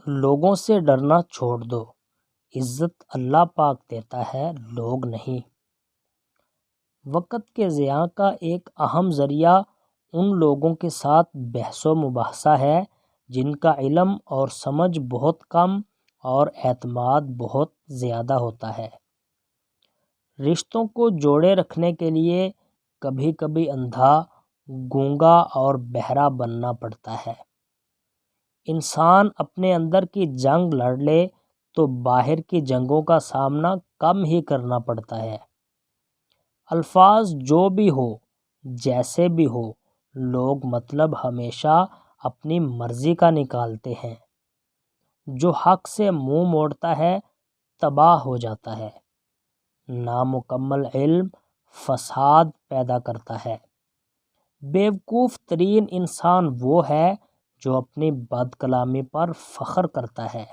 لوگوں سے ڈرنا چھوڑ دو، عزت اللہ پاک دیتا ہے، لوگ نہیں۔ وقت کے ضیاع کا ایک اہم ذریعہ ان لوگوں کے ساتھ بحث و مباحثہ ہے جن کا علم اور سمجھ بہت کم اور اعتماد بہت زیادہ ہوتا ہے۔ رشتوں کو جوڑے رکھنے کے لیے کبھی کبھی اندھا، گونگا اور بہرا بننا پڑتا ہے۔ انسان اپنے اندر کی جنگ لڑ لے تو باہر کی جنگوں کا سامنا کم ہی کرنا پڑتا ہے۔ الفاظ جو بھی ہو، جیسے بھی ہو، لوگ مطلب ہمیشہ اپنی مرضی کا نکالتے ہیں۔ جو حق سے منہ موڑتا ہے تباہ ہو جاتا ہے۔ نامکمل علم فساد پیدا کرتا ہے۔ بیوقوف ترین انسان وہ ہے جو اپنی بد کلامی پر فخر کرتا ہے۔